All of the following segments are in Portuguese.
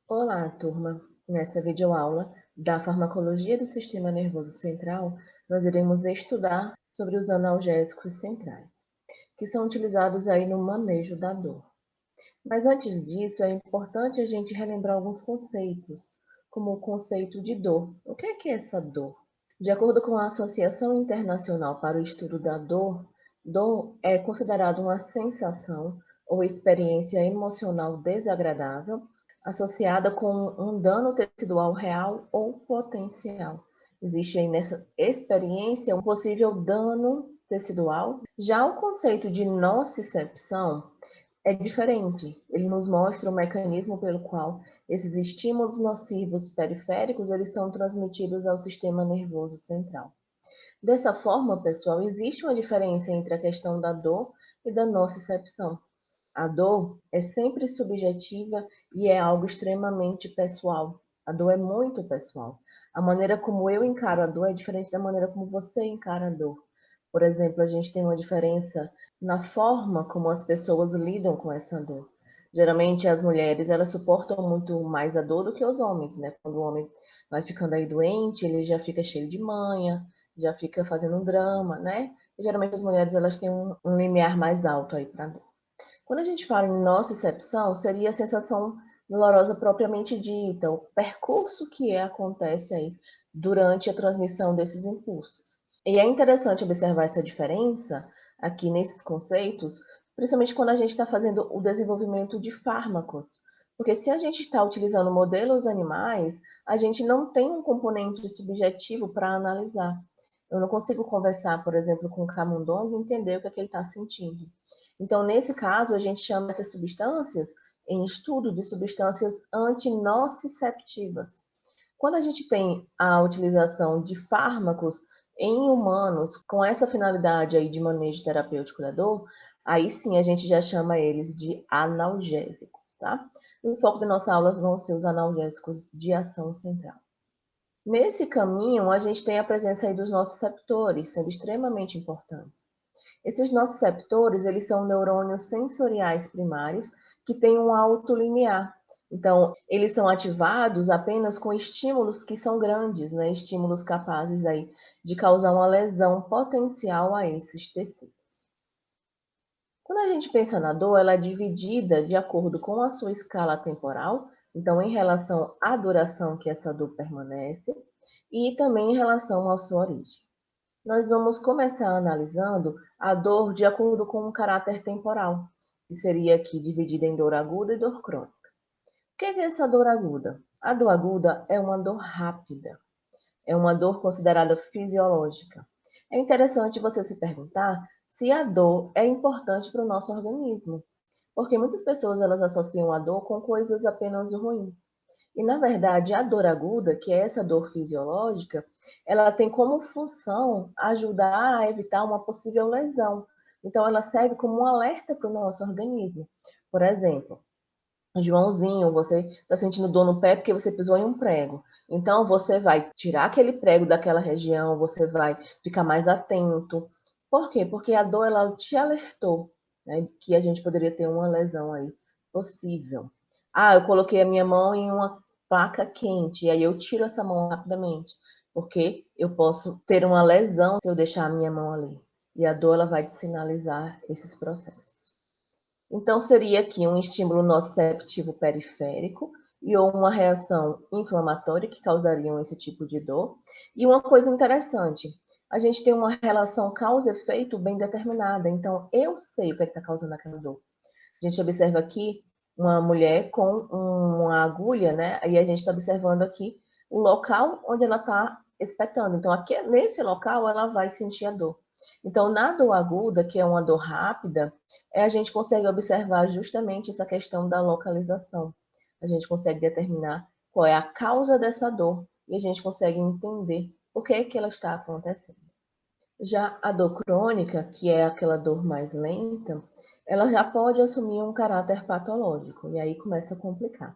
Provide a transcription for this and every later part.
Olá, turma! Nessa videoaula da farmacologia do sistema nervoso central, nós iremos estudar sobre os analgésicos centrais, que são utilizados aí no manejo da dor. Mas antes disso, é importante a gente relembrar alguns conceitos, como o conceito de dor. O que é essa dor? De acordo com a Associação Internacional para o Estudo da Dor, dor é considerada uma sensação ou experiência emocional desagradável associada com um dano tecidual real ou potencial. Existe aí nessa experiência um possível dano tecidual. Já o conceito de nocicepção é diferente. Ele nos mostra o mecanismo pelo qual esses estímulos nocivos periféricos eles são transmitidos ao sistema nervoso central. Dessa forma, pessoal, existe uma diferença entre a questão da dor e da nocicepção. A dor é sempre subjetiva e é algo extremamente pessoal. A dor é muito pessoal. A maneira como eu encaro a dor é diferente da maneira como você encara a dor. Por exemplo, a gente tem uma diferença na forma como as pessoas lidam com essa dor. Geralmente as mulheres, elas suportam muito mais a dor do que os homens, né? Quando o homem vai ficando aí doente, ele já fica cheio de manha, já fica fazendo um drama, né? E geralmente as mulheres, elas têm um limiar mais alto aí para dor. Quando a gente fala em nocicepção, seria a sensação dolorosa propriamente dita, o percurso que acontece aí durante a transmissão desses impulsos. E é interessante observar essa diferença aqui nesses conceitos, principalmente quando a gente está fazendo o desenvolvimento de fármacos. Porque se a gente está utilizando modelos animais, a gente não tem um componente subjetivo para analisar. Eu não consigo conversar, por exemplo, com o camundongo e entender o que é que ele está sentindo. Então, nesse caso, a gente chama essas substâncias, em estudo, de substâncias antinociceptivas. Quando a gente tem a utilização de fármacos em humanos com essa finalidade aí de manejo terapêutico da dor, aí sim a gente já chama eles de analgésicos, tá? O foco das nossas aulas vão ser os analgésicos de ação central. Nesse caminho, a gente tem a presença aí dos nossos receptores, sendo extremamente importantes. Esses nociceptores, eles são neurônios sensoriais primários que têm um alto limiar. Então, eles são ativados apenas com estímulos que são grandes, né? Estímulos capazes aí de causar uma lesão potencial a esses tecidos. Quando a gente pensa na dor, ela é dividida de acordo com a sua escala temporal, então em relação à duração que essa dor permanece, e também em relação à sua origem. Nós vamos começar analisando a dor de acordo com um caráter temporal, que seria aqui dividida em dor aguda e dor crônica. O que é essa dor aguda? A dor aguda é uma dor rápida, é uma dor considerada fisiológica. É interessante você se perguntar se a dor é importante para o nosso organismo, porque muitas pessoas elas associam a dor com coisas apenas ruins. E, na verdade, a dor aguda, que é essa dor fisiológica, ela tem como função ajudar a evitar uma possível lesão. Então, ela serve como um alerta para o nosso organismo. Por exemplo, Joãozinho, você está sentindo dor no pé porque você pisou em um prego. Então, você vai tirar aquele prego daquela região, você vai ficar mais atento. Por quê? Porque a dor, ela te alertou, né, que a gente poderia ter uma lesão aí possível. Ah, eu coloquei a minha mão em uma placa quente, e aí eu tiro essa mão rapidamente, porque eu posso ter uma lesão se eu deixar a minha mão ali. E a dor, ela vai te sinalizar esses processos. Então, seria aqui um estímulo nociceptivo periférico e ou uma reação inflamatória que causariam esse tipo de dor. E uma coisa interessante, a gente tem uma relação causa-efeito bem determinada. Então, eu sei o que está causando aquela dor. A gente observa aqui uma mulher com uma agulha, né? E a gente está observando aqui o local onde ela está espetando. Então, aqui nesse local ela vai sentir a dor. Então, na dor aguda, que é uma dor rápida, a gente consegue observar justamente essa questão da localização. A gente consegue determinar qual é a causa dessa dor e a gente consegue entender por que que ela está acontecendo. Já a dor crônica, que é aquela dor mais lenta, ela já pode assumir um caráter patológico, e aí começa a complicar.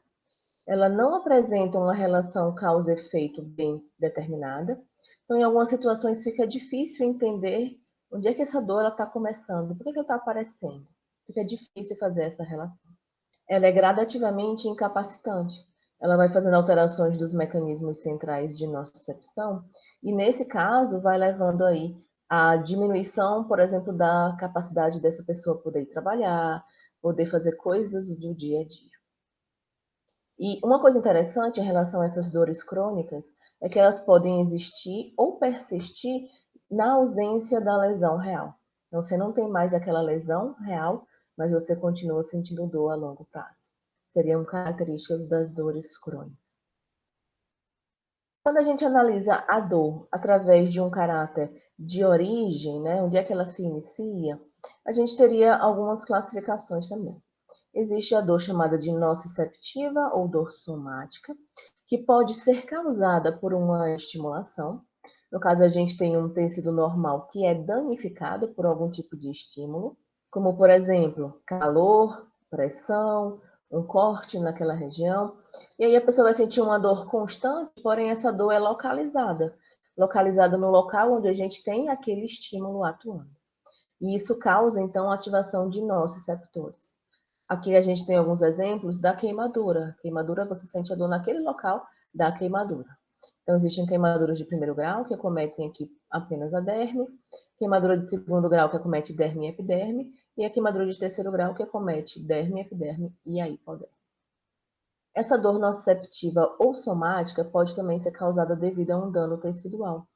Ela não apresenta uma relação causa-efeito bem determinada, então em algumas situações fica difícil entender onde é que essa dor está começando, por que ela está aparecendo. Fica difícil fazer essa relação. Ela é gradativamente incapacitante. ela vai fazendo alterações dos mecanismos centrais de nocicepção, e nesse caso vai levando aí a diminuição, por exemplo, da capacidade dessa pessoa poder ir trabalhar, poder fazer coisas do dia a dia. E uma coisa interessante em relação a essas dores crônicas é que elas podem existir ou persistir na ausência da lesão real. Então, você não tem mais aquela lesão real, mas você continua sentindo dor a longo prazo. Seriam características das dores crônicas. Quando a gente analisa a dor através de um caráter de origem, né, onde é que ela se inicia, a gente teria algumas classificações também. Existe a dor chamada de nociceptiva ou dor somática, que pode ser causada por uma estimulação. No caso, a gente tem um tecido normal que é danificado por algum tipo de estímulo, como, por exemplo, calor, pressão, um corte naquela região. E aí a pessoa vai sentir uma dor constante, porém essa dor é localizada no local onde a gente tem aquele estímulo atuando. E isso causa, então, a ativação de nociceptores. Aqui a gente tem alguns exemplos da queimadura. Queimadura, você sente a dor naquele local da queimadura. Então, existem queimaduras de primeiro grau, que acometem aqui apenas a derme, queimadura de segundo grau, que acomete derme e epiderme, e a queimadura de terceiro grau, que acomete derme, epiderme e a hipoderme. Essa dor nociceptiva ou somática pode também ser causada devido a um dano tecidual.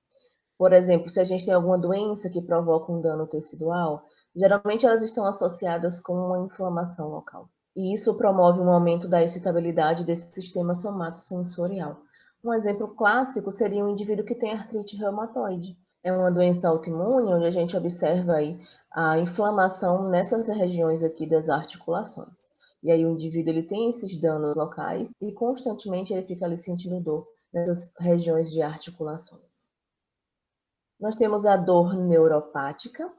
Por exemplo, se a gente tem alguma doença que provoca um dano tecidual, geralmente elas estão associadas com uma inflamação local. E isso promove um aumento da excitabilidade desse sistema somatosensorial. Um exemplo clássico seria um indivíduo que tem artrite reumatoide. É uma doença autoimune onde a gente observa aí a inflamação nessas regiões aqui das articulações. E aí o indivíduo ele tem esses danos locais e constantemente ele fica ali sentindo dor nessas regiões de articulações. Nós temos a dor neuropática,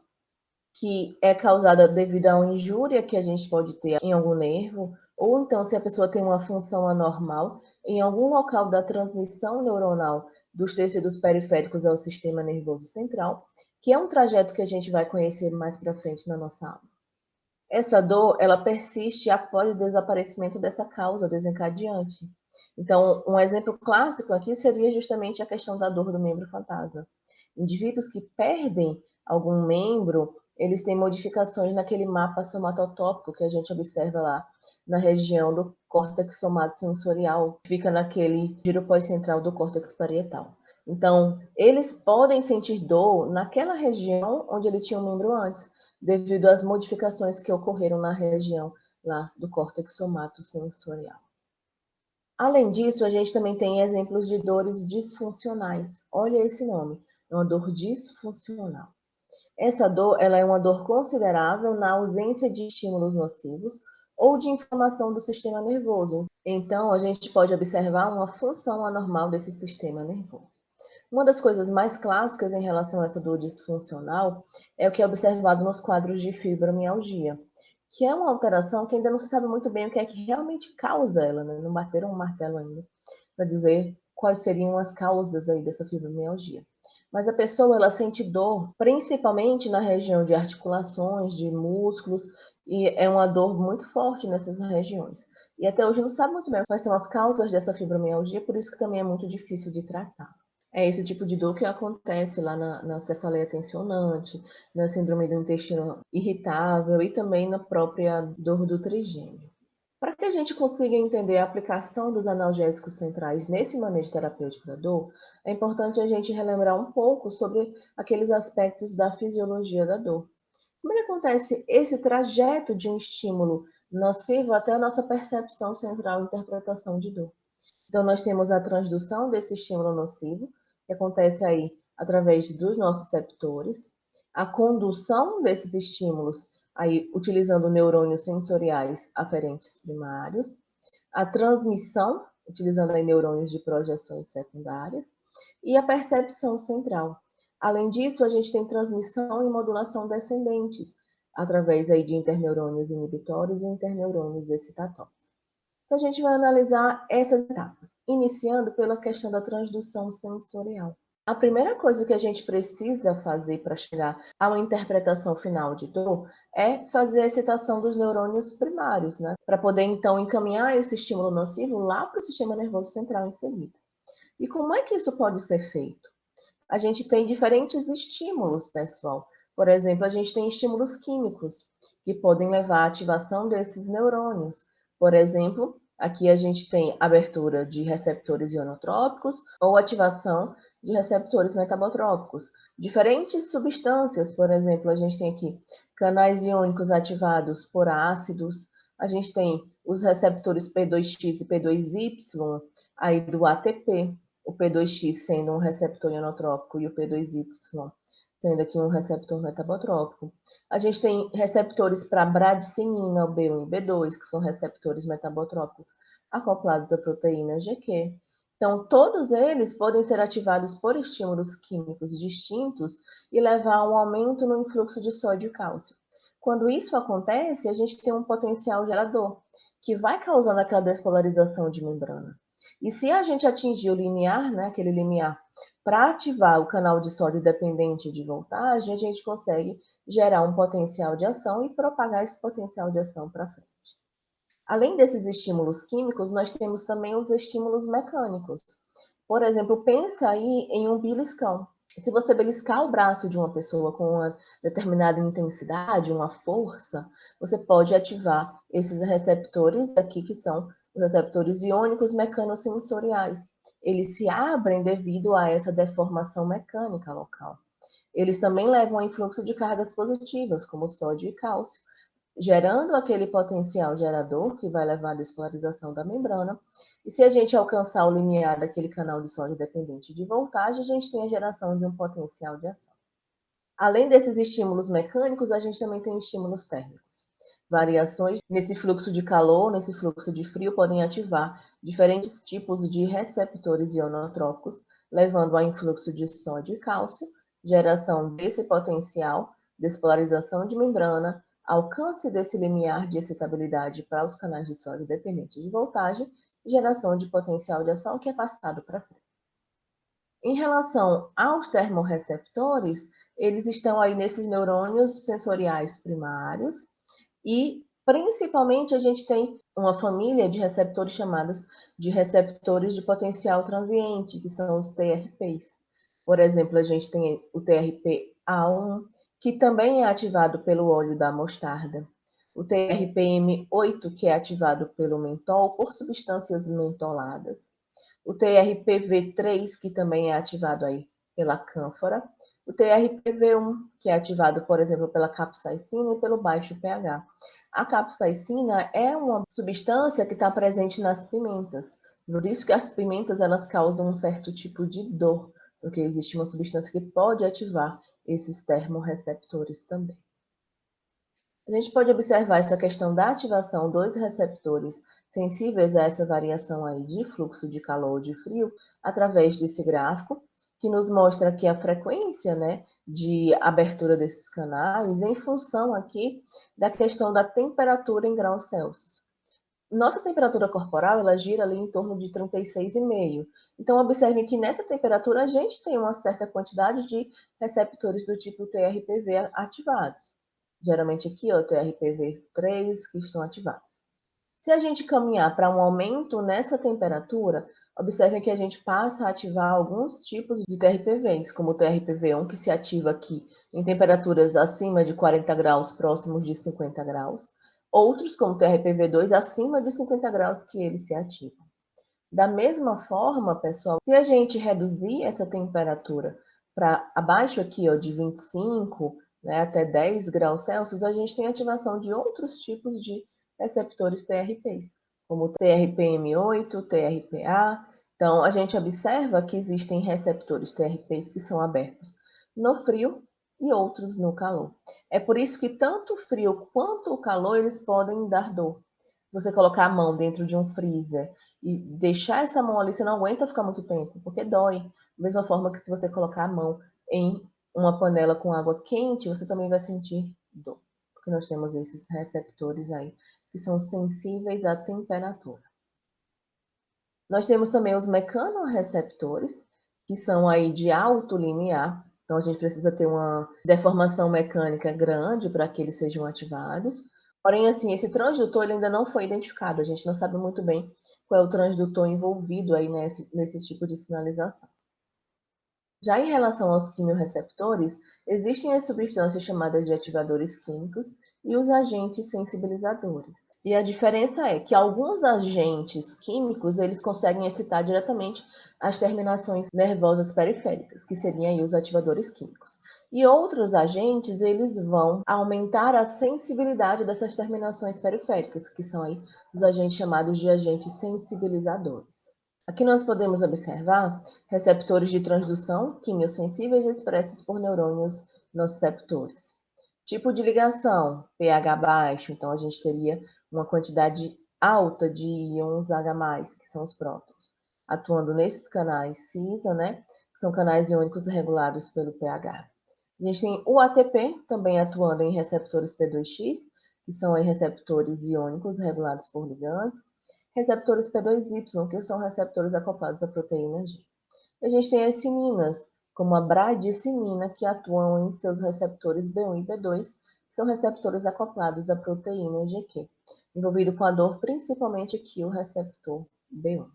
que é causada devido a uma injúria que a gente pode ter em algum nervo, ou então se a pessoa tem uma função anormal em algum local da transmissão neuronal dos tecidos periféricos ao sistema nervoso central, que é um trajeto que a gente vai conhecer mais para frente na nossa aula. Essa dor, ela persiste após o desaparecimento dessa causa desencadeante. Então, um exemplo clássico aqui seria justamente a questão da dor do membro fantasma. Indivíduos que perdem algum membro, eles têm modificações naquele mapa somatotópico que a gente observa lá na região do córtex somatosensorial, que fica naquele giro pós-central do córtex parietal. Então, eles podem sentir dor naquela região onde ele tinha um membro antes, devido às modificações que ocorreram na região lá do córtex somatosensorial. Além disso, a gente também tem exemplos de dores disfuncionais. Olha esse nome, é uma dor disfuncional. Essa dor, ela é uma dor considerável na ausência de estímulos nocivos ou de inflamação do sistema nervoso. Então, a gente pode observar uma função anormal desse sistema nervoso. Uma das coisas mais clássicas em relação a essa dor disfuncional é o que é observado nos quadros de fibromialgia, que é uma alteração que ainda não se sabe muito bem o que é que realmente causa ela, né? Não bateram um martelo ainda para dizer quais seriam as causas aí dessa fibromialgia. Mas a pessoa, ela sente dor principalmente na região de articulações, de músculos, e é uma dor muito forte nessas regiões. E até hoje não sabe muito bem quais são as causas dessa fibromialgia, por isso que também é muito difícil de tratar. É esse tipo de dor que acontece lá na cefaleia tensionante, na síndrome do intestino irritável e também na própria dor do trigêmeo. Para que a gente consiga entender a aplicação dos analgésicos centrais nesse manejo terapêutico da dor, é importante a gente relembrar um pouco sobre aqueles aspectos da fisiologia da dor. Como é que acontece esse trajeto de um estímulo nocivo até a nossa percepção central e interpretação de dor? Então, nós temos a transdução desse estímulo nocivo, que acontece aí através dos nossos receptores, a condução desses estímulos, aí utilizando neurônios sensoriais aferentes primários, a transmissão, utilizando aí neurônios de projeções secundárias, e a percepção central. Além disso, a gente tem transmissão e modulação descendentes, através aí de interneurônios inibitórios e interneurônios excitatórios. Então, a gente vai analisar essas etapas, iniciando pela questão da transdução sensorial. A primeira coisa que a gente precisa fazer para chegar a uma interpretação final de dor é fazer a excitação dos neurônios primários, né? Para poder então encaminhar esse estímulo nocivo lá para o sistema nervoso central em seguida. E como é que isso pode ser feito? A gente tem diferentes estímulos, pessoal. Por exemplo, a gente tem estímulos químicos que podem levar à ativação desses neurônios. Por exemplo, aqui a gente tem abertura de receptores ionotrópicos ou ativação de receptores metabotrópicos. Diferentes substâncias, por exemplo, a gente tem aqui canais iônicos ativados por ácidos, a gente tem os receptores P2X e P2Y aí do ATP, o P2X sendo um receptor ionotrópico e o P2Y sendo aqui um receptor metabotrópico. A gente tem receptores para bradicinina, o B1 e B2, que são receptores metabotrópicos acoplados à proteína GQ. Então, todos eles podem ser ativados por estímulos químicos distintos e levar a um aumento no influxo de sódio e cálcio. Quando isso acontece, a gente tem um potencial gerador, que vai causando aquela despolarização de membrana. E se a gente atingir o limiar, né, aquele limiar, para ativar o canal de sódio dependente de voltagem, a gente consegue gerar um potencial de ação e propagar esse potencial de ação para frente. Além desses estímulos químicos, nós temos também os estímulos mecânicos. Por exemplo, pensa aí em um beliscão. Se você beliscar o braço de uma pessoa com uma determinada intensidade, uma força, você pode ativar esses receptores aqui, que são os receptores iônicos mecanosensoriais. Eles se abrem devido a essa deformação mecânica local. Eles também levam a influxo de cargas positivas, como sódio e cálcio, gerando aquele potencial gerador que vai levar à despolarização da membrana. E se a gente alcançar o limiar daquele canal de sódio dependente de voltagem, a gente tem a geração de um potencial de ação. Além desses estímulos mecânicos, a gente também tem estímulos térmicos. Variações nesse fluxo de calor, nesse fluxo de frio, podem ativar diferentes tipos de receptores ionotrópicos, levando a influxo de sódio e cálcio, geração desse potencial, despolarização de membrana, alcance desse limiar de excitabilidade para os canais de sódio dependentes de voltagem, e geração de potencial de ação que é passado para frente. Em relação aos termorreceptores, eles estão aí nesses neurônios sensoriais primários e, principalmente, a gente tem uma família de receptores chamados de receptores de potencial transiente, que são os TRPs. Por exemplo, a gente tem o TRPA1, que também é ativado pelo óleo da mostarda. O TRPM8, que é ativado pelo mentol por substâncias mentoladas. O TRPV3, que também é ativado aí pela cânfora. O TRPV1, que é ativado, por exemplo, pela capsaicina e pelo baixo pH. A capsaicina é uma substância que está presente nas pimentas. Por isso que as pimentas elas causam um certo tipo de dor, porque existe uma substância que pode ativar esses termorreceptores também. A gente pode observar essa questão da ativação dos receptores sensíveis a essa variação aí de fluxo de calor ou de frio através desse gráfico, que nos mostra aqui a frequência, né, de abertura desses canais em função aqui da questão da temperatura em graus Celsius. Nossa temperatura corporal, ela gira ali em torno de 36,5. Então, observe que nessa temperatura a gente tem uma certa quantidade de receptores do tipo TRPV ativados. Geralmente aqui, ó, TRPV3 que estão ativados. Se a gente caminhar para um aumento nessa temperatura, observe que a gente passa a ativar alguns tipos de TRPVs, como o TRPV1, que se ativa aqui em temperaturas acima de 40 graus, próximos de 50 graus. Outros, como o TRPV2, acima de 50 graus que eles se ativam. Da mesma forma, pessoal, se a gente reduzir essa temperatura para abaixo aqui, ó, de 25, né, até 10 graus Celsius, a gente tem ativação de outros tipos de receptores TRPs, como o TRPM8, TRPA. Então, a gente observa que existem receptores TRPs que são abertos no frio e outros no calor. É por isso que tanto o frio quanto o calor, eles podem dar dor. Você colocar a mão dentro de um freezer e deixar essa mão ali, você não aguenta ficar muito tempo, porque dói. Da mesma forma que se você colocar a mão em uma panela com água quente, você também vai sentir dor. Porque nós temos esses receptores aí, que são sensíveis à temperatura. Nós temos também os mecanorreceptores, que são aí de alto limiar. Então, a gente precisa ter uma deformação mecânica grande para que eles sejam ativados. Porém, assim, esse transdutor ele ainda não foi identificado. A gente não sabe muito bem qual é o transdutor envolvido aí nesse tipo de sinalização. Já em relação aos quimiorreceptores, existem as substâncias chamadas de ativadores químicos e os agentes sensibilizadores. E a diferença é que alguns agentes químicos, eles conseguem excitar diretamente as terminações nervosas periféricas, que seriam aí os ativadores químicos. E outros agentes, eles vão aumentar a sensibilidade dessas terminações periféricas, que são aí os agentes chamados de agentes sensibilizadores. Aqui nós podemos observar receptores de transdução quimiosensíveis expressos por neurônios nociceptores. Tipo de ligação, pH baixo, então a gente teria uma quantidade alta de íons H+, que são os prótons, atuando nesses canais CISA, né, que são canais iônicos regulados pelo pH. A gente tem o ATP também atuando em receptores P2X, que são aí receptores iônicos regulados por ligandes, receptores P2Y, que são receptores acoplados à proteína G. E a gente tem as cininas, como a bradicinina, que atuam em seus receptores B1 e B2, que são receptores acoplados à proteína GQ, envolvido com a dor principalmente aqui o receptor B1.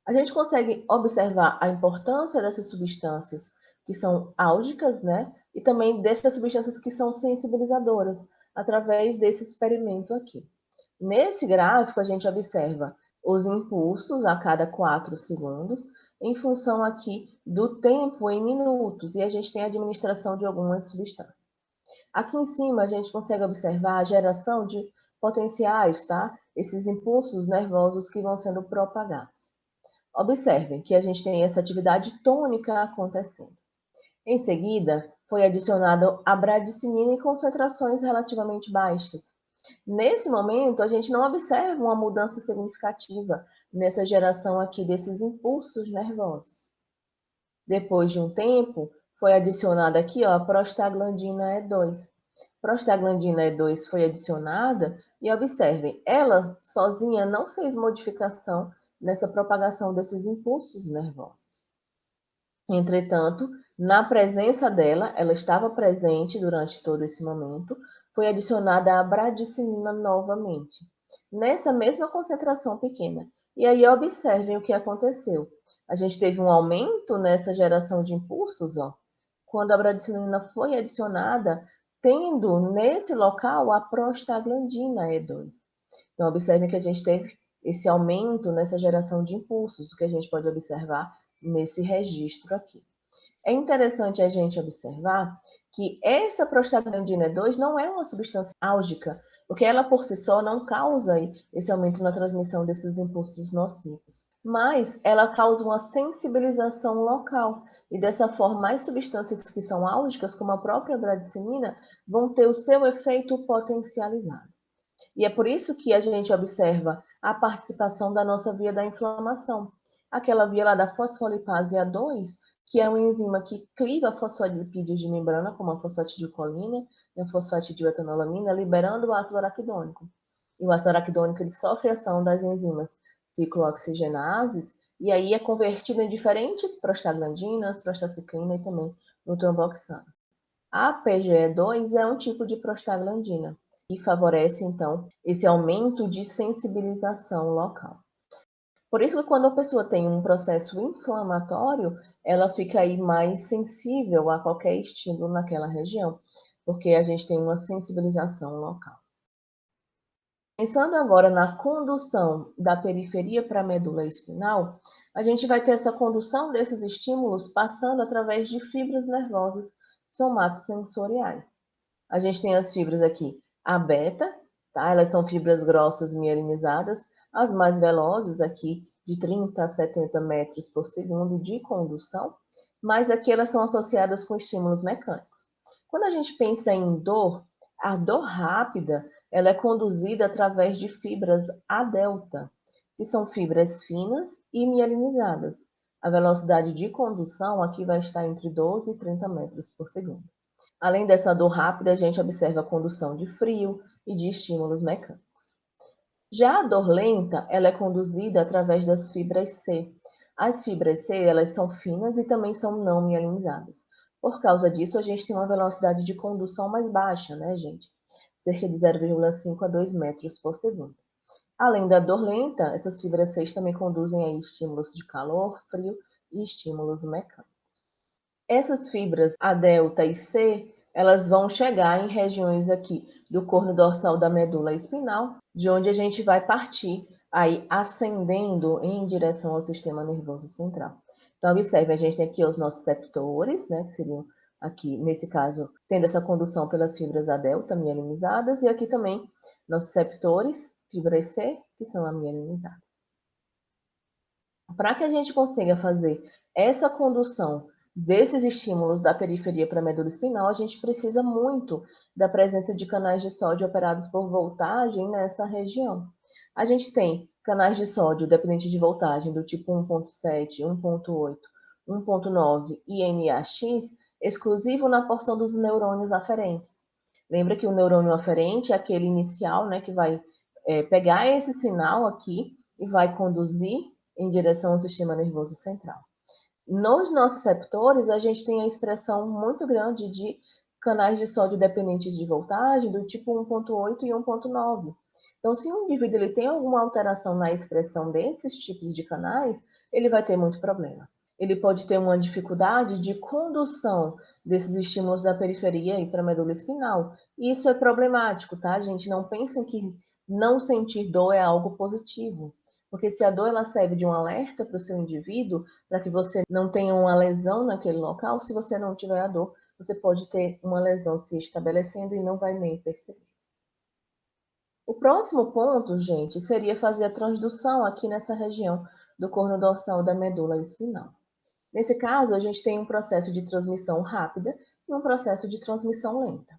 A gente consegue observar a importância dessas substâncias que são álgicas, né? E também dessas substâncias que são sensibilizadoras, através desse experimento aqui. Nesse gráfico, a gente observa os impulsos a cada 4 segundos, em função aqui do tempo em minutos, e a gente tem a administração de algumas substâncias. Aqui em cima, a gente consegue observar a geração de potenciais, tá? Esses impulsos nervosos que vão sendo propagados. Observem que a gente tem essa atividade tônica acontecendo. Em seguida, foi adicionado a bradicinina em concentrações relativamente baixas. Nesse momento, a gente não observa uma mudança significativa nessa geração aqui desses impulsos nervosos. Depois de um tempo, foi adicionada aqui ó, a prostaglandina E2. Prostaglandina E2 foi adicionada e observem, ela sozinha não fez modificação nessa propagação desses impulsos nervosos. Entretanto, na presença dela, ela estava presente durante todo esse momento, foi adicionada a bradicinina novamente, nessa mesma concentração pequena. E aí observem o que aconteceu. A gente teve um aumento nessa geração de impulsos, ó, quando a bradicinina foi adicionada, tendo nesse local a prostaglandina E2. Então, observem que a gente teve esse aumento nessa geração de impulsos, o que a gente pode observar nesse registro aqui. É interessante a gente observar que essa prostaglandina 2 não é uma substância álgica, porque ela por si só não causa esse aumento na transmissão desses impulsos nocivos. Mas ela causa uma sensibilização local, e dessa forma as substâncias que são álgicas, como a própria bradicinina, vão ter o seu efeito potencializado. E é por isso que a gente observa a participação da nossa via da inflamação. Aquela via lá da fosfolipase A2, que é uma enzima que cliva fosfolipídios de membrana, como a fosfatidilcolina e a fosfatidiletanolamina, liberando o ácido araquidônico. E o ácido araquidônico ele sofre a ação das enzimas ciclooxigenases e aí é convertido em diferentes prostaglandinas, prostaciclina e também no tromboxano. A PGE2 é um tipo de prostaglandina e favorece, então, esse aumento de sensibilização local. Por isso que quando a pessoa tem um processo inflamatório, ela fica aí mais sensível a qualquer estímulo naquela região, porque a gente tem uma sensibilização local. Pensando agora na condução da periferia para a medula espinal, a gente vai ter essa condução desses estímulos passando através de fibras nervosas somatosensoriais. A gente tem as fibras aqui, a beta, tá? Elas são fibras grossas mielinizadas, as mais velozes aqui de 30 a 70 metros por segundo de condução, mas aqui elas são associadas com estímulos mecânicos. Quando a gente pensa em dor, a dor rápida, ela é conduzida através de fibras A delta, que são fibras finas e mielinizadas. A velocidade de condução aqui vai estar entre 12 e 30 metros por segundo. Além dessa dor rápida, a gente observa a condução de frio e de estímulos mecânicos. Já a dor lenta, ela é conduzida através das fibras C. As fibras C, elas são finas e também são não mielinizadas. Por causa disso, a gente tem uma velocidade de condução mais baixa, né, gente? Cerca de 0,5 a 2 metros por segundo. Além da dor lenta, essas fibras C também conduzem a estímulos de calor, frio e estímulos mecânicos. Essas fibras A delta e C, elas vão chegar em regiões aqui do corno dorsal da medula espinal, de onde a gente vai partir aí ascendendo em direção ao sistema nervoso central. Então, observe, a gente tem aqui os nossos septores, né, que seriam aqui, nesse caso, tendo essa condução pelas fibras A delta mielinizadas, e aqui também nossos septores, fibras C, que são amielinizadas. Para que a gente consiga fazer essa condução desses estímulos da periferia para a medula espinal, a gente precisa muito da presença de canais de sódio operados por voltagem nessa região. A gente tem canais de sódio dependentes de voltagem do tipo 1.7, 1.8, 1.9 e NaX, exclusivo na porção dos neurônios aferentes. Lembra que o neurônio aferente é aquele inicial, né, que vai pegar esse sinal aqui e vai conduzir em direção ao sistema nervoso central. Nos nossos receptores, a gente tem a expressão muito grande de canais de sódio dependentes de voltagem, do tipo 1.8 e 1.9. Então, se um indivíduo ele tem alguma alteração na expressão desses tipos de canais, ele vai ter muito problema. Ele pode ter uma dificuldade de condução desses estímulos da periferia para a medula espinal. E isso é problemático, tá, gente? Não pensem que não sentir dor é algo positivo. Porque se a dor ela serve de um alerta para o seu indivíduo, para que você não tenha uma lesão naquele local, se você não tiver a dor, você pode ter uma lesão se estabelecendo e não vai nem perceber. O próximo ponto, gente, seria fazer a transdução aqui nessa região do corno dorsal da medula espinal. Nesse caso, a gente tem um processo de transmissão rápida e um processo de transmissão lenta.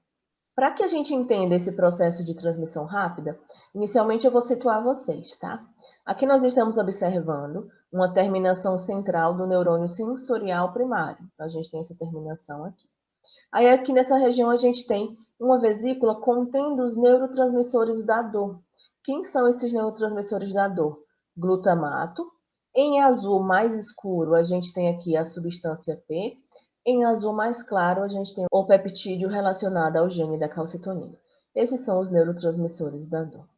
Para que a gente entenda esse processo de transmissão rápida, inicialmente eu vou situar vocês, tá? Aqui nós estamos observando uma terminação central do neurônio sensorial primário. Então, a gente tem essa terminação aqui. Aí aqui nessa região a gente tem uma vesícula contendo os neurotransmissores da dor. Quem são esses neurotransmissores da dor? Glutamato. Em azul mais escuro a gente tem aqui a substância P. Em azul mais claro a gente tem o peptídeo relacionado ao gene da calcitonina. Esses são os neurotransmissores da dor.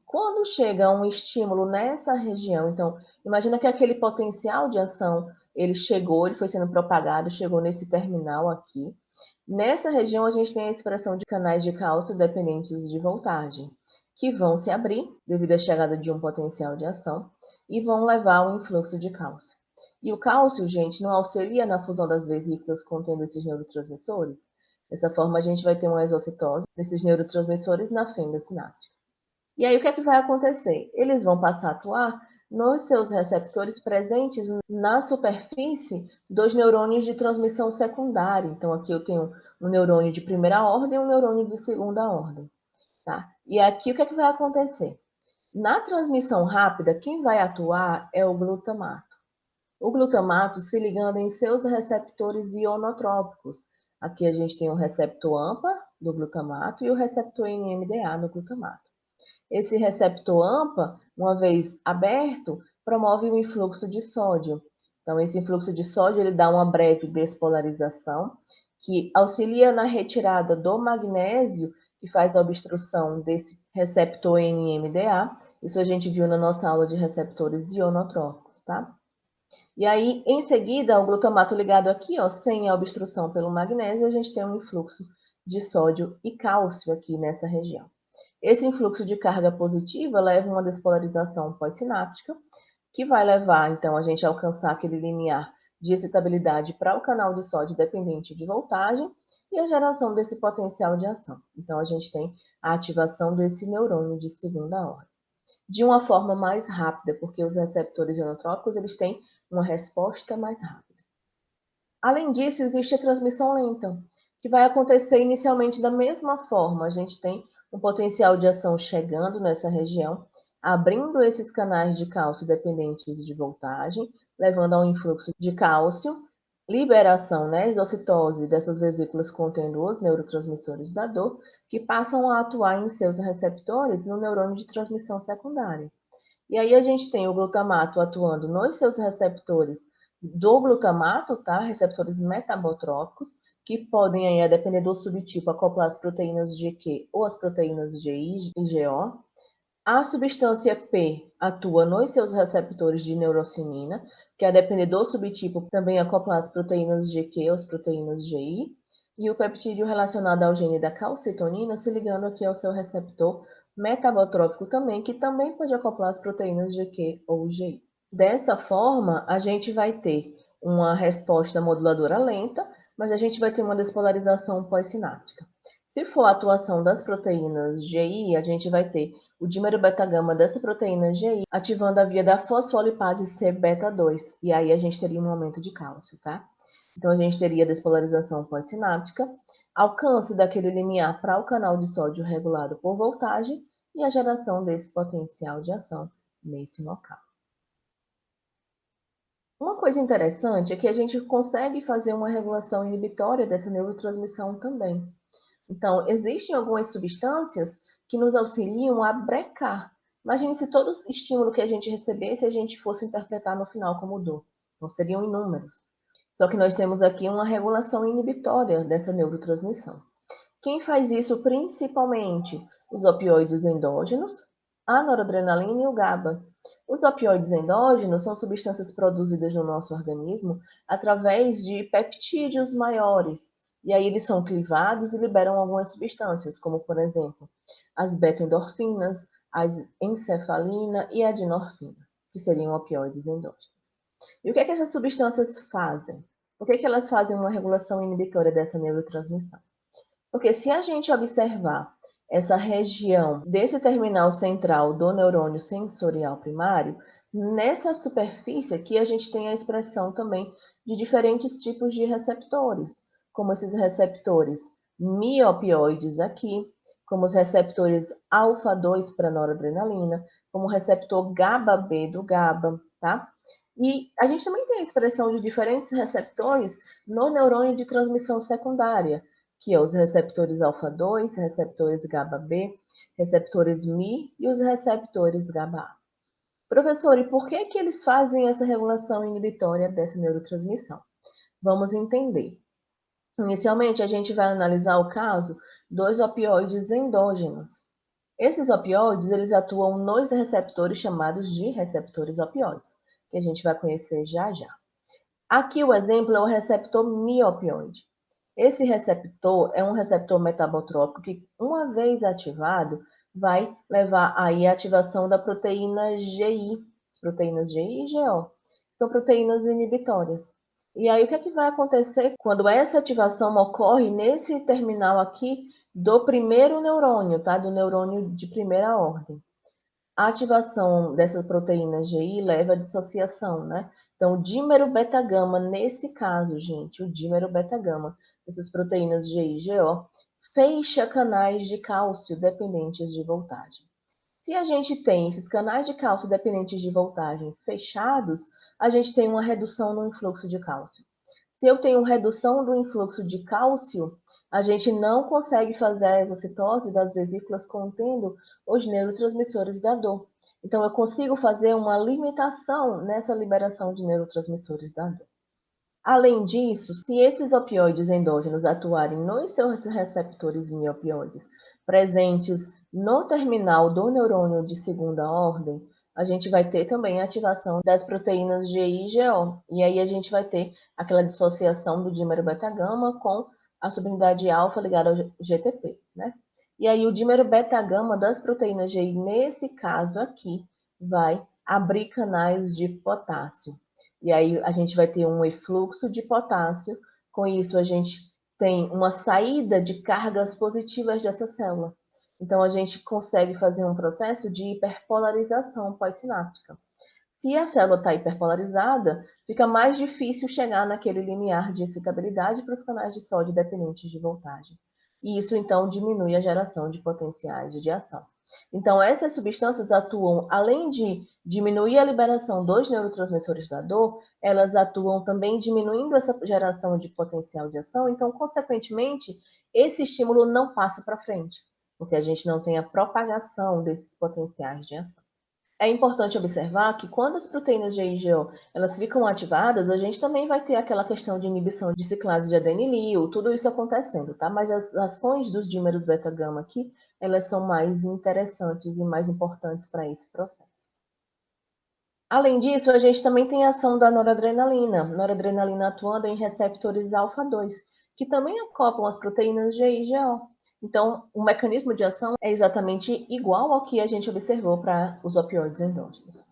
Quando chega um estímulo nessa região, então, imagina que aquele potencial de ação, ele chegou, ele foi sendo propagado, chegou nesse terminal aqui. Nessa região, a gente tem a expressão de canais de cálcio dependentes de voltagem, que vão se abrir devido à chegada de um potencial de ação e vão levar ao influxo de cálcio. E o cálcio, gente, não auxilia na fusão das vesículas contendo esses neurotransmissores? Dessa forma, a gente vai ter uma exocitose desses neurotransmissores na fenda sináptica. E aí, o que é que vai acontecer? Eles vão passar a atuar nos seus receptores presentes na superfície dos neurônios de transmissão secundária. Então, aqui eu tenho um neurônio de primeira ordem e um neurônio de segunda ordem. Tá? E aqui, o que é que vai acontecer? Na transmissão rápida, quem vai atuar é o glutamato. O glutamato se ligando em seus receptores ionotrópicos. Aqui a gente tem o receptor AMPA do glutamato e o receptor NMDA no glutamato. Esse receptor AMPA, uma vez aberto, promove o influxo de sódio. Então, esse influxo de sódio ele dá uma breve despolarização, que auxilia na retirada do magnésio, que faz a obstrução desse receptor NMDA. Isso a gente viu na nossa aula de receptores ionotrópicos, tá? E aí, em seguida, o glutamato ligado aqui, ó, sem a obstrução pelo magnésio, a gente tem um influxo de sódio e cálcio aqui nessa região. Esse influxo de carga positiva leva a uma despolarização pós-sináptica, que vai levar, então, a gente a alcançar aquele limiar de excitabilidade para o canal de sódio dependente de voltagem e a geração desse potencial de ação. Então, a gente tem a ativação desse neurônio de segunda ordem. De uma forma mais rápida, porque os receptores ionotrópicos eles têm uma resposta mais rápida. Além disso, existe a transmissão lenta, que vai acontecer inicialmente da mesma forma. A gente tem um potencial de ação chegando nessa região, abrindo esses canais de cálcio dependentes de voltagem, levando ao influxo de cálcio, liberação, né, exocitose dessas vesículas contendo os neurotransmissores da dor, que passam a atuar em seus receptores no neurônio de transmissão secundária. E aí a gente tem o glutamato atuando nos seus receptores do glutamato, tá? Receptores metabotrópicos, que podem, aí, a depender do subtipo, acoplar as proteínas GQ ou as proteínas GI e GO. A substância P atua nos seus receptores de neurocyanina, que a depender do subtipo também acopla as proteínas GQ ou as proteínas GI, e o peptídeo relacionado ao gene da calcitonina se ligando aqui ao seu receptor metabotrópico também, que também pode acoplar as proteínas GQ ou GI. Dessa forma, a gente vai ter uma resposta moduladora lenta, mas a gente vai ter uma despolarização pós-sináptica. Se for a atuação das proteínas GI, a gente vai ter o dímero beta-gama dessa proteína GI ativando a via da fosfolipase C-beta-2, e aí a gente teria um aumento de cálcio, tá? Então a gente teria despolarização pós-sináptica, alcance daquele limiar para o canal de sódio regulado por voltagem e a geração desse potencial de ação nesse local. Uma coisa interessante é que a gente consegue fazer uma regulação inibitória dessa neurotransmissão também. Então, existem algumas substâncias que nos auxiliam a brecar. Imagine se todo estímulo que a gente recebesse, a gente fosse interpretar no final como dor. Não seriam inúmeros. Só que nós temos aqui uma regulação inibitória dessa neurotransmissão. Quem faz isso principalmente? Os opioides endógenos, a noradrenalina e o GABA. Os opioides endógenos são substâncias produzidas no nosso organismo através de peptídeos maiores. E aí eles são clivados e liberam algumas substâncias, como por exemplo, as beta-endorfinas, a encefalina e a dinorfina, que seriam opioides endógenos. E o que é que essas substâncias fazem? Por que elas fazem uma regulação inibitória dessa neurotransmissão? Porque se a gente observar essa região desse terminal central do neurônio sensorial primário, nessa superfície aqui a gente tem a expressão também de diferentes tipos de receptores, como esses receptores miopioides aqui, como os receptores alfa-2 para noradrenalina, como o receptor GABA-B do GABA, tá? E a gente também tem a expressão de diferentes receptores no neurônio de transmissão secundária, que é os receptores alfa-2, receptores GABA-B, receptores Mi e os receptores GABA-A. Professor, e por que eles fazem essa regulação inibitória dessa neurotransmissão? Vamos entender. Inicialmente, a gente vai analisar o caso dos opioides endógenos. Esses opioides, eles atuam nos receptores chamados de receptores opioides, que a gente vai conhecer já já. Aqui o exemplo é o receptor miopioide. Esse receptor é um receptor metabotrópico que, uma vez ativado, vai levar aí a ativação da proteína GI, as proteínas GI e GO. São proteínas inibitórias. E aí, o que é que vai acontecer quando essa ativação ocorre nesse terminal aqui do primeiro neurônio, tá? Do neurônio de primeira ordem. A ativação dessa proteína GI leva à dissociação, né? Então, o dímero beta-gama, nesse caso, gente, o dímero beta-gama, essas proteínas GI e GO, fecha canais de cálcio dependentes de voltagem. Se a gente tem esses canais de cálcio dependentes de voltagem fechados, a gente tem uma redução no influxo de cálcio. Se eu tenho redução do influxo de cálcio, a gente não consegue fazer a exocitose das vesículas contendo os neurotransmissores da dor. Então, eu consigo fazer uma limitação nessa liberação de neurotransmissores da dor. Além disso, se esses opioides endógenos atuarem nos seus receptores miopioides presentes no terminal do neurônio de segunda ordem, a gente vai ter também a ativação das proteínas GI e GO. E aí a gente vai ter aquela dissociação do dímero beta-gama com a subunidade alfa ligada ao GTP, né? E aí o dímero beta-gama das proteínas GI, nesse caso aqui, vai abrir canais de potássio. E aí a gente vai ter um efluxo de potássio, com isso a gente tem uma saída de cargas positivas dessa célula. Então a gente consegue fazer um processo de hiperpolarização pós-sináptica. Se a célula está hiperpolarizada, fica mais difícil chegar naquele limiar de excitabilidade para os canais de sódio dependentes de voltagem. E isso então diminui a geração de potenciais de ação. Então, essas substâncias atuam, além de diminuir a liberação dos neurotransmissores da dor, elas atuam também diminuindo essa geração de potencial de ação. Então, consequentemente, esse estímulo não passa para frente, porque a gente não tem a propagação desses potenciais de ação. É importante observar que quando as proteínas GI-GO elas ficam ativadas, a gente também vai ter aquela questão de inibição de ciclase de adenilil, tudo isso acontecendo, tá? Mas as ações dos dímeros beta-gama aqui, elas são mais interessantes e mais importantes para esse processo. Além disso, a gente também tem a ação da noradrenalina atuando em receptores alfa-2, que também acoplam as proteínas GI-GO. Então, o mecanismo de ação é exatamente igual ao que a gente observou para os opioides endógenos.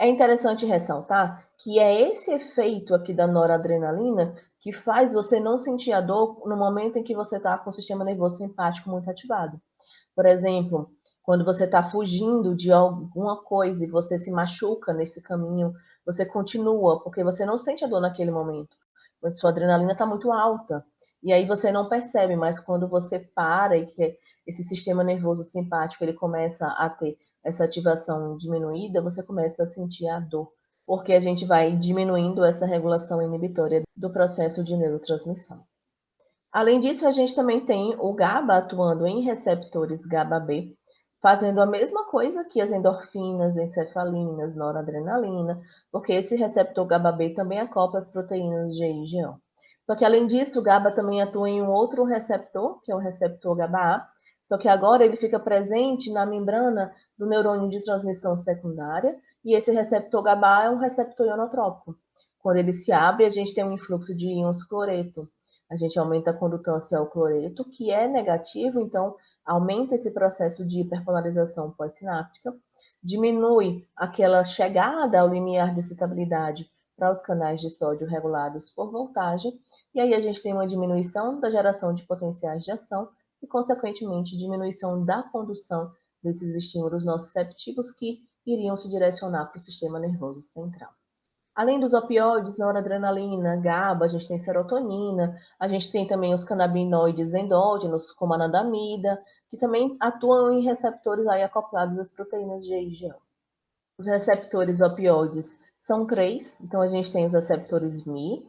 É interessante ressaltar que é esse efeito aqui da noradrenalina que faz você não sentir a dor no momento em que você está com o sistema nervoso simpático muito ativado. Por exemplo, quando você está fugindo de alguma coisa e você se machuca nesse caminho, você continua, porque você não sente a dor naquele momento. Mas sua adrenalina está muito alta. E aí você não percebe, mas quando você para e que esse sistema nervoso simpático ele começa a ter essa ativação diminuída, você começa a sentir a dor. Porque a gente vai diminuindo essa regulação inibitória do processo de neurotransmissão. Além disso, a gente também tem o GABA atuando em receptores GABA-B, fazendo a mesma coisa que as endorfinas, encefalinas, noradrenalina, porque esse receptor GABA-B também acopla as proteínas GI-GO. Só que, além disso, o GABA também atua em um outro receptor, que é o receptor GABA-A, só que agora ele fica presente na membrana do neurônio de transmissão secundária, e esse receptor GABA-A é um receptor ionotrópico. Quando ele se abre, a gente tem um influxo de íons cloreto. A gente aumenta a condutância ao cloreto, que é negativo, então aumenta esse processo de hiperpolarização pós-sináptica, diminui aquela chegada ao limiar de excitabilidade para os canais de sódio regulados por voltagem, e aí a gente tem uma diminuição da geração de potenciais de ação e, consequentemente, diminuição da condução desses estímulos nociceptivos que iriam se direcionar para o sistema nervoso central. Além dos opioides, noradrenalina, GABA, a gente tem serotonina, a gente tem também os canabinoides endógenos, como a anandamida, que também atuam em receptores aí acoplados às proteínas GI-GO. Os receptores opioides são três, então a gente tem os receptores Mi,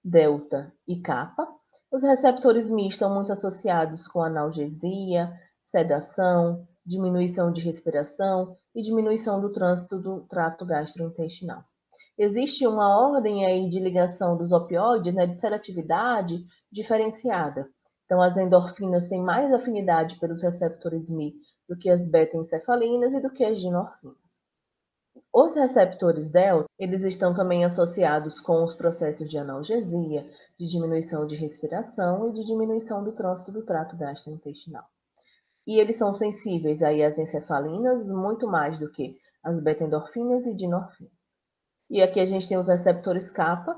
delta e kappa. Os receptores Mi estão muito associados com analgesia, sedação, diminuição de respiração e diminuição do trânsito do trato gastrointestinal. Existe uma ordem aí de ligação dos opioides, né, de seletividade diferenciada. Então, as endorfinas têm mais afinidade pelos receptores Mi do que as beta-encefalinas e do que as ginorfinas. Os receptores delta, eles estão também associados com os processos de analgesia, de diminuição de respiração e de diminuição do trânsito do trato gastrointestinal. E eles são sensíveis aí às encefalinas muito mais do que as beta-endorfinas e dinorfinas. E aqui a gente tem os receptores kappa,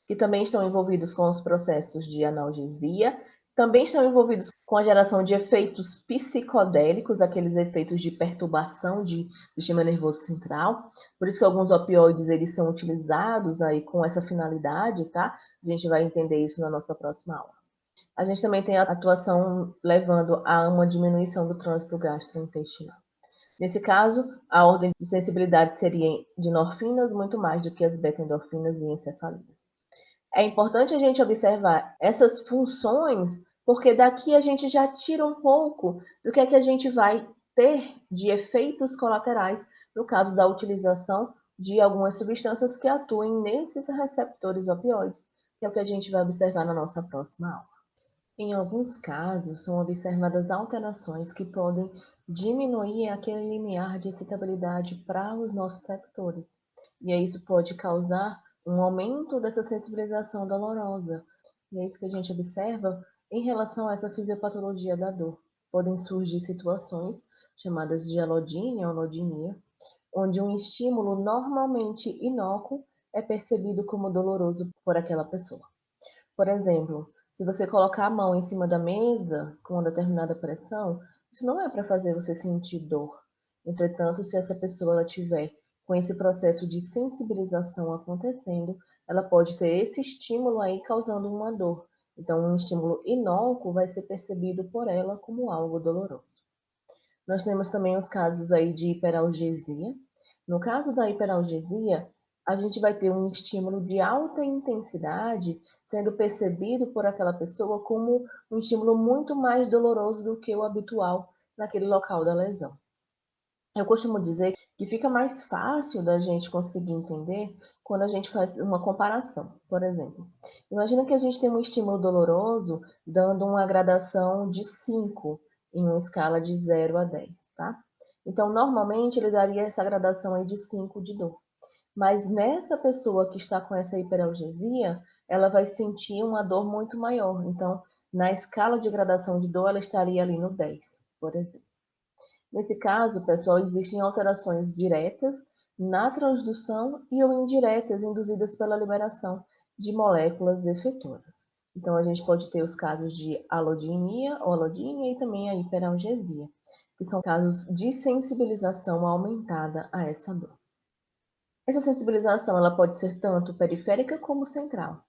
que também estão envolvidos com os processos de analgesia, também estão envolvidos com a geração de efeitos psicodélicos, aqueles efeitos de perturbação do sistema nervoso central. Por isso que alguns opioides eles são utilizados aí com essa finalidade, tá? A gente vai entender isso na nossa próxima aula. A gente também tem a atuação levando a uma diminuição do trânsito gastrointestinal. Nesse caso, a ordem de sensibilidade seria de endorfinas muito mais do que as beta-endorfinas e encefalinas. É importante a gente observar essas funções, porque daqui a gente já tira um pouco do que é que a gente vai ter de efeitos colaterais no caso da utilização de algumas substâncias que atuem nesses receptores opioides, que é o que a gente vai observar na nossa próxima aula. Em alguns casos, são observadas alterações que podem diminuir aquele limiar de excitabilidade para os nossos receptores. E aí isso pode causar um aumento dessa sensibilização dolorosa. E é isso que a gente observa em relação a essa fisiopatologia da dor. Podem surgir situações chamadas de alodínia ou alodinia, onde um estímulo normalmente inócuo é percebido como doloroso por aquela pessoa. Por exemplo, se você colocar a mão em cima da mesa com uma determinada pressão, isso não é para fazer você sentir dor. Entretanto, se essa pessoa ela tiver com esse processo de sensibilização acontecendo, ela pode ter esse estímulo aí causando uma dor. Então, um estímulo inócuo vai ser percebido por ela como algo doloroso. Nós temos também os casos aí de hiperalgesia. No caso da hiperalgesia, a gente vai ter um estímulo de alta intensidade sendo percebido por aquela pessoa como um estímulo muito mais doloroso do que o habitual naquele local da lesão. Eu costumo dizer que fica mais fácil da gente conseguir entender quando a gente faz uma comparação. Por exemplo, imagina que a gente tem um estímulo doloroso dando uma gradação de 5 em uma escala de 0 a 10, tá? Então, normalmente, ele daria essa gradação aí de 5 de dor. Mas nessa pessoa que está com essa hiperalgesia, ela vai sentir uma dor muito maior. Então, na escala de gradação de dor, ela estaria ali no 10, por exemplo. Nesse caso, pessoal, existem alterações diretas na transdução e ou indiretas induzidas pela liberação de moléculas efetoras. Então, a gente pode ter os casos de alodinia ou alodínia e também a hiperalgesia, que são casos de sensibilização aumentada a essa dor. Essa sensibilização ela pode ser tanto periférica como central.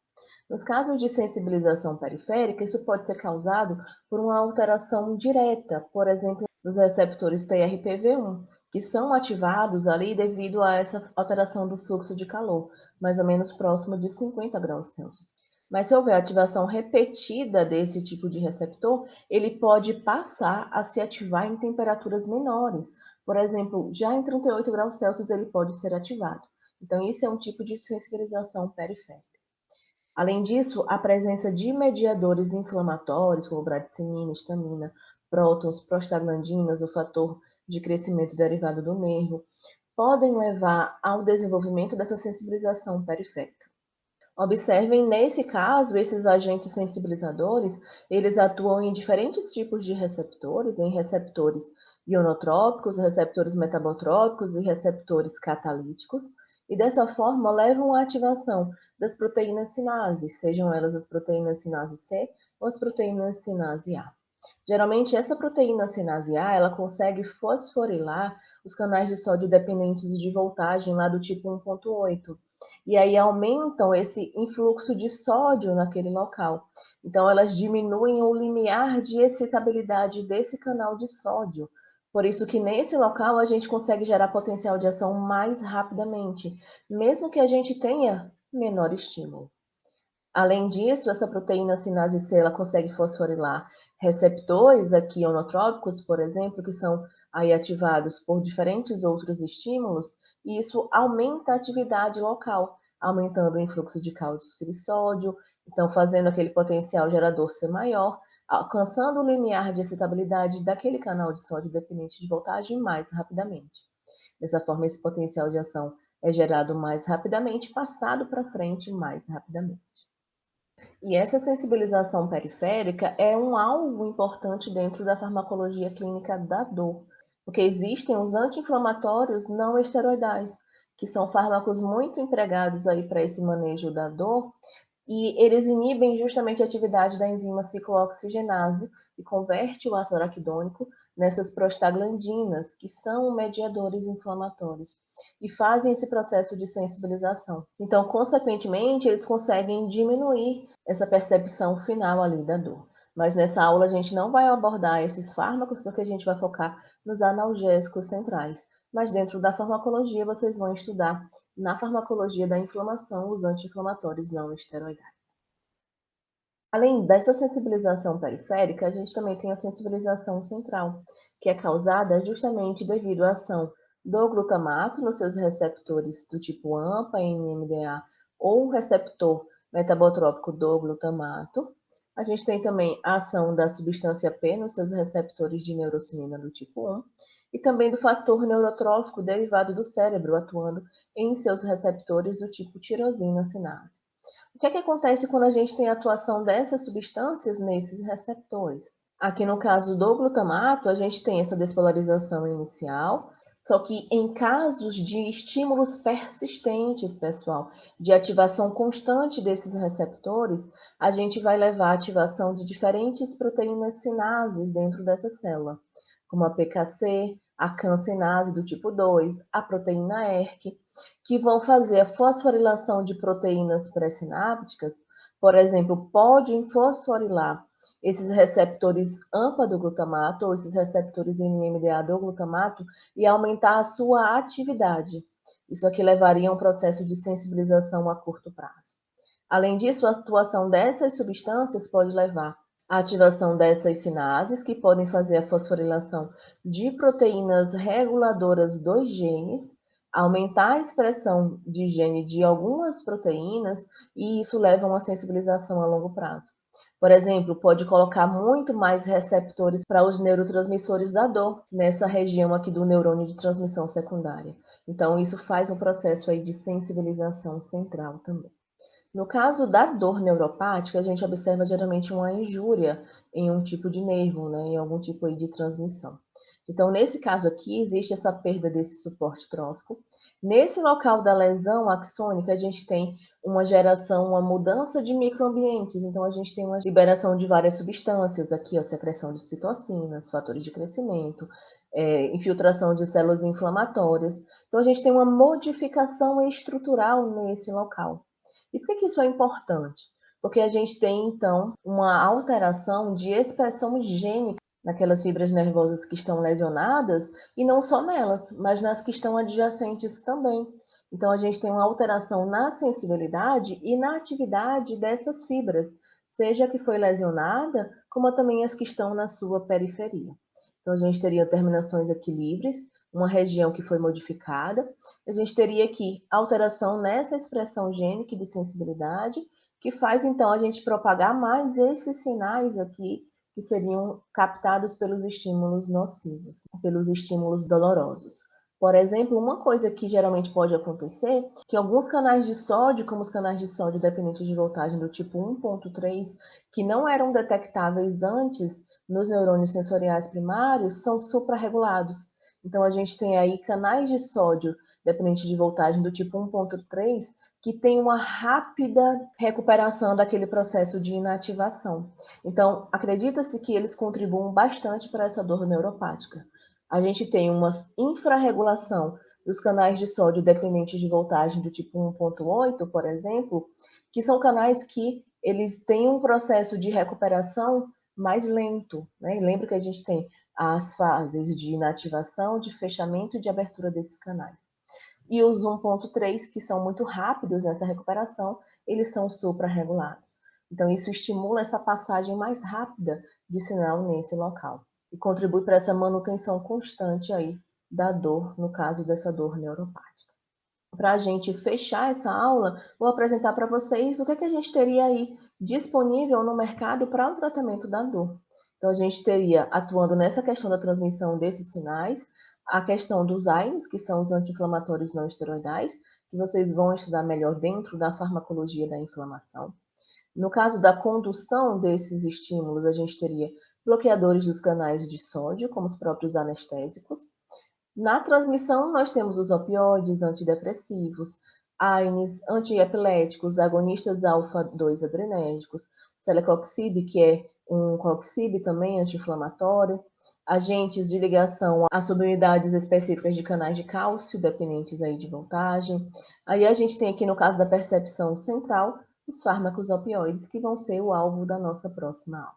Nos casos de sensibilização periférica, isso pode ser causado por uma alteração direta, por exemplo, dos receptores TRPV1, que são ativados ali devido a essa alteração do fluxo de calor, mais ou menos próximo de 50 graus Celsius. Mas se houver ativação repetida desse tipo de receptor, ele pode passar a se ativar em temperaturas menores. Por exemplo, já em 38 graus Celsius ele pode ser ativado. Então, isso é um tipo de sensibilização periférica. Além disso, a presença de mediadores inflamatórios, como bradicinina, histamina, prótons, prostaglandinas, o fator de crescimento derivado do nervo, podem levar ao desenvolvimento dessa sensibilização periférica. Observem, nesse caso, esses agentes sensibilizadores, eles atuam em diferentes tipos de receptores, em receptores ionotrópicos, receptores metabotrópicos e receptores catalíticos, e dessa forma levam à ativação das proteínas sinases, sejam elas as proteínas sinase C ou as proteínas sinase A. Geralmente, essa proteína sinase A, ela consegue fosforilar os canais de sódio dependentes de voltagem lá do tipo 1.8, e aí aumentam esse influxo de sódio naquele local. Então, elas diminuem o limiar de excitabilidade desse canal de sódio. Por isso que nesse local a gente consegue gerar potencial de ação mais rapidamente, mesmo que a gente tenha menor estímulo. Além disso, essa proteína sinase C ela consegue fosforilar receptores aqui ionotrópicos, por exemplo, que são aí ativados por diferentes outros estímulos, e isso aumenta a atividade local, aumentando o influxo de cálcio e sódio, então fazendo aquele potencial gerador ser maior, alcançando o limiar de excitabilidade daquele canal de sódio dependente de voltagem mais rapidamente. Dessa forma, esse potencial de ação é gerado mais rapidamente, passado para frente mais rapidamente. E essa sensibilização periférica é um alvo importante dentro da farmacologia clínica da dor, porque existem os anti-inflamatórios não esteroidais, que são fármacos muito empregados aí para esse manejo da dor, e eles inibem justamente a atividade da enzima ciclooxigenase e converte o ácido araquidônico nessas prostaglandinas, que são mediadores inflamatórios, e fazem esse processo de sensibilização. Então, consequentemente, eles conseguem diminuir essa percepção final ali da dor. Mas nessa aula a gente não vai abordar esses fármacos, porque a gente vai focar nos analgésicos centrais. Mas dentro da farmacologia vocês vão estudar na farmacologia da inflamação os anti-inflamatórios não esteroidais. Além dessa sensibilização periférica, a gente também tem a sensibilização central, que é causada justamente devido à ação do glutamato nos seus receptores do tipo AMPA, NMDA, ou o receptor metabotrópico do glutamato. A gente tem também a ação da substância P nos seus receptores de neurocinina do tipo 1, e também do fator neurotrófico derivado do cérebro, atuando em seus receptores do tipo tirosina sinase. O que é que acontece quando a gente tem a atuação dessas substâncias nesses receptores? Aqui no caso do glutamato, a gente tem essa despolarização inicial, só que em casos de estímulos persistentes, pessoal, de ativação constante desses receptores, a gente vai levar à ativação de diferentes proteínas sinases dentro dessa célula, como a PKC, a cancinase do tipo 2, a proteína ERK, que vão fazer a fosforilação de proteínas pré-sinápticas, por exemplo, podem fosforilar esses receptores AMPA do glutamato ou esses receptores NMDA do glutamato e aumentar a sua atividade. Isso aqui levaria a um processo de sensibilização a curto prazo. Além disso, a atuação dessas substâncias pode levar A ativação dessas sinases, que podem fazer a fosforilação de proteínas reguladoras dos genes, aumentar a expressão de gene de algumas proteínas, e isso leva a uma sensibilização a longo prazo. Por exemplo, pode colocar muito mais receptores para os neurotransmissores da dor nessa região aqui do neurônio de transmissão secundária. Então, isso faz um processo aí de sensibilização central também. No caso da dor neuropática, a gente observa geralmente uma injúria em um tipo de nervo, né, em algum tipo aí de transmissão. Então, nesse caso aqui, existe essa perda desse suporte trófico. Nesse local da lesão axônica, a gente tem uma geração, uma mudança de microambientes. Então, a gente tem uma liberação de várias substâncias aqui, a secreção de citocinas, fatores de crescimento, infiltração de células inflamatórias. Então, a gente tem uma modificação estrutural nesse local. E por que isso é importante? Porque a gente tem, então, uma alteração de expressão gênica naquelas fibras nervosas que estão lesionadas, e não só nelas, mas nas que estão adjacentes também. Então, a gente tem uma alteração na sensibilidade e na atividade dessas fibras, seja a que foi lesionada, como também as que estão na sua periferia. Então, a gente teria terminações aqui livres, uma região que foi modificada. A gente teria aqui alteração nessa expressão gênica de sensibilidade, que faz então a gente propagar mais esses sinais aqui, que seriam captados pelos estímulos nocivos, pelos estímulos dolorosos. Por exemplo, uma coisa que geralmente pode acontecer, que alguns canais de sódio, como os canais de sódio dependentes de voltagem do tipo 1.3, que não eram detectáveis antes nos neurônios sensoriais primários, são suprarregulados. Então, a gente tem aí canais de sódio dependentes de voltagem do tipo 1.3 que tem uma rápida recuperação daquele processo de inativação. Então, acredita-se que eles contribuem bastante para essa dor neuropática. A gente tem uma infrarregulação dos canais de sódio dependentes de voltagem do tipo 1.8, por exemplo, que são canais que eles têm um processo de recuperação mais lento, né? E lembra que a gente tem as fases de inativação, de fechamento e de abertura desses canais. E os 1.3, que são muito rápidos nessa recuperação, eles são suprarregulados. Então, isso estimula essa passagem mais rápida de sinal nesse local e contribui para essa manutenção constante aí da dor, no caso dessa dor neuropática. Para a gente fechar essa aula, vou apresentar para vocês o que a gente teria aí disponível no mercado para o tratamento da dor. Então, a gente teria, atuando nessa questão da transmissão desses sinais, a questão dos AINES, que são os anti-inflamatórios não esteroidais, que vocês vão estudar melhor dentro da farmacologia da inflamação. No caso da condução desses estímulos, a gente teria bloqueadores dos canais de sódio, como os próprios anestésicos. Na transmissão, nós temos os opioides, antidepressivos, AINES, antiepiléticos, agonistas alfa-2 adrenérgicos, celecoxib, que é um coxib também anti-inflamatório, agentes de ligação a subunidades específicas de canais de cálcio, dependentes aí de voltagem. Aí a gente tem aqui, no caso da percepção central, os fármacos opioides, que vão ser o alvo da nossa próxima aula.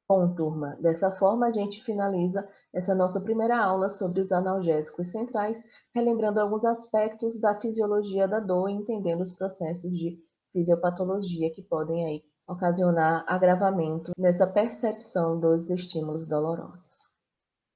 Bom, turma, dessa forma a gente finaliza essa nossa primeira aula sobre os analgésicos centrais, relembrando alguns aspectos da fisiologia da dor e entendendo os processos de fisiopatologia que podem aí ocasionar agravamento nessa percepção dos estímulos dolorosos.